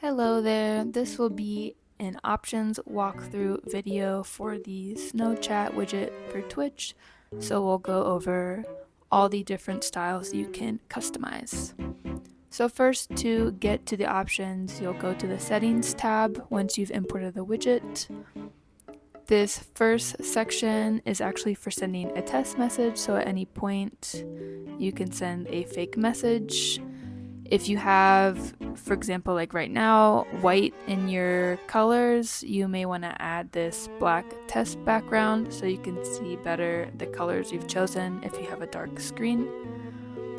Hello there, this will be an options walkthrough video for the Snow Chat widget for Twitch, so we'll go over all the different styles you can customize. So first, to get to the options, you'll go to the Settings tab once you've imported the widget. This first section is actually for sending a test message, so at any point you can send a fake message. If you have, for example, like right now, white in your colors, you may want to add this black test background so you can see better the colors you've chosen if you have a dark screen.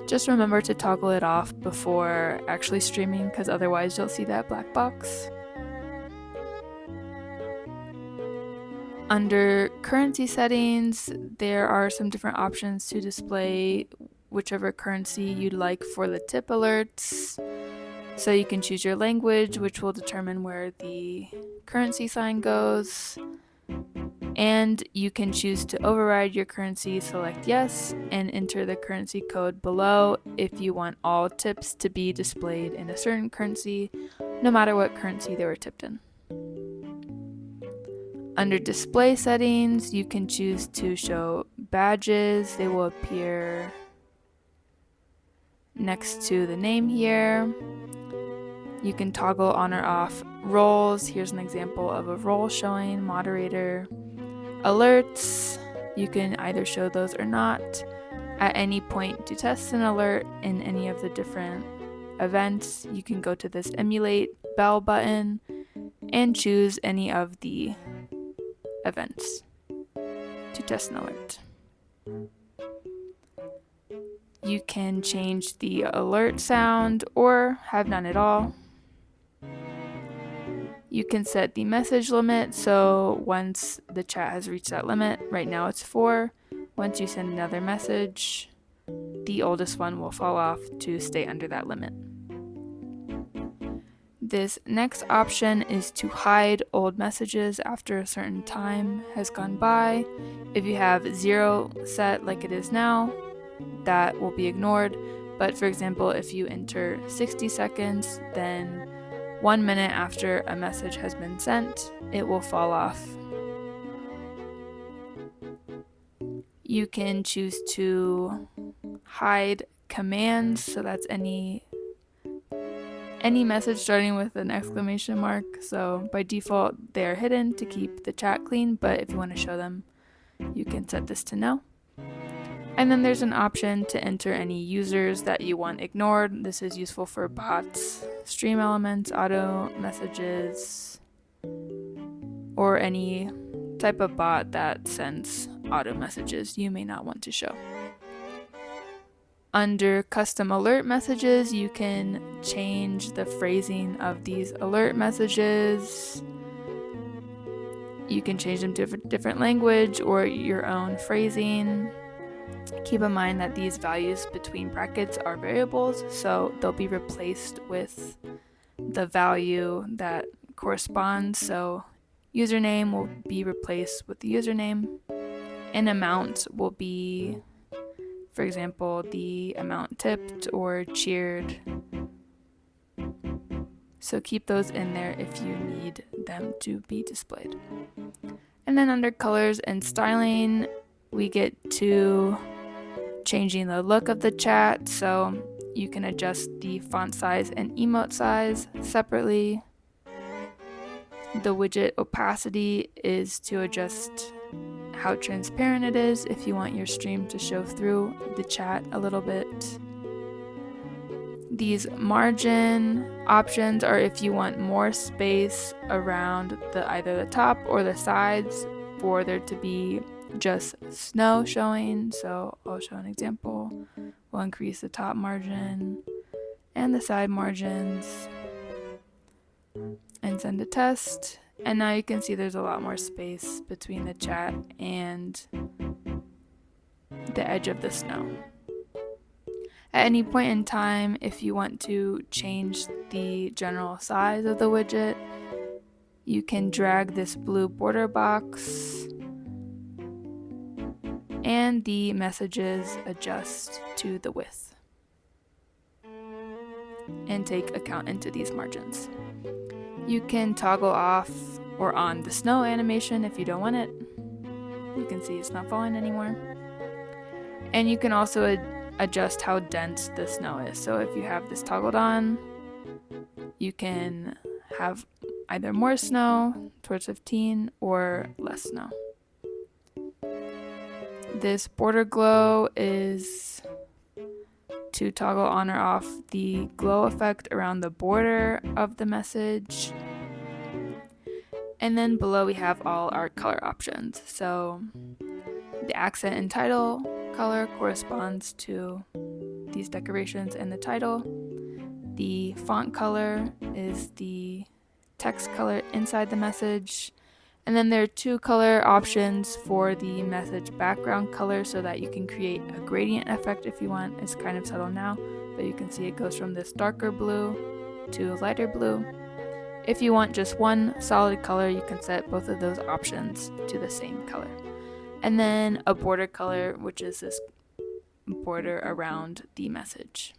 Just remember to toggle it off before actually streaming, because otherwise you'll see that black box. Under currency settings, there are some different options to display whichever currency you'd like for the tip alerts. So you can choose your language, which will determine where the currency sign goes. And you can choose to override your currency, select yes, and enter the currency code below if you want all tips to be displayed in a certain currency, no matter what currency they were tipped in. Under display settings, you can choose to show badges. They will appear next to the name here. You can toggle on or off roles. Here's an example of a role showing, moderator. Alerts, you can either show those or not. At any point to test an alert in any of the different events, you can go to this emulate bell button and choose any of the events to test an alert. You can change the alert sound or have none at all. You can set the message limit, so once the chat has reached that limit, right now it's 4, once you send another message, the oldest one will fall off to stay under that limit. This next option is to hide old messages after a certain time has gone by. If you have 0 set like it is now, that will be ignored. But for example, if you enter 60 seconds, then 1 minute after a message has been sent, it will fall off. You can choose to hide commands, so that's any message starting with an exclamation mark. So by default, they are hidden to keep the chat clean, but if you want to show them, you can set this to no. And then there's an option to enter any users that you want ignored. This is useful for bots, StreamElements, auto messages, or any type of bot that sends auto messages you may not want to show. Under custom alert messages, you can change the phrasing of these alert messages. You can change them to a different language or your own phrasing. Keep in mind that these values between brackets are variables, so they'll be replaced with the value that corresponds. So username will be replaced with the username, and amount will be, for example, the amount tipped or cheered. So keep those in there if you need them to be displayed. And then under colors and styling, we get to changing the look of the chat, so you can adjust the font size and emote size separately. The widget opacity is to adjust how transparent it is if you want your stream to show through the chat a little bit. These margin options are if you want more space around either the top or the sides for there to be just snow showing. So I'll show an example. We'll increase the top margin and the side margins and send a test. And now you can see there's a lot more space between the chat and the edge of the snow. At any point in time, if you want to change the general size of the widget, you can drag this blue border box and the messages adjust to the width and take account into these margins. You can toggle off or on the snow animation if you don't want it. You can see it's not falling anymore. And you can also adjust how dense the snow is. So if you have this toggled on, you can have either more snow towards 15 or less snow. This border glow is to toggle on or off the glow effect around the border of the message. And then below we have all our color options. So the accent and title color corresponds to these decorations and the title. The font color is the text color inside the message. And then there are 2 color options for the message background color so that you can create a gradient effect if you want. It's kind of subtle now, but you can see it goes from this darker blue to lighter blue. If you want just one solid color, you can set both of those options to the same color. And then a border color, which is this border around the message.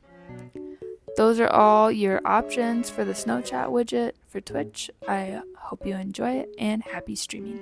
Those are all your options for the Snow Chat widget for Twitch. I hope you enjoy it and happy streaming.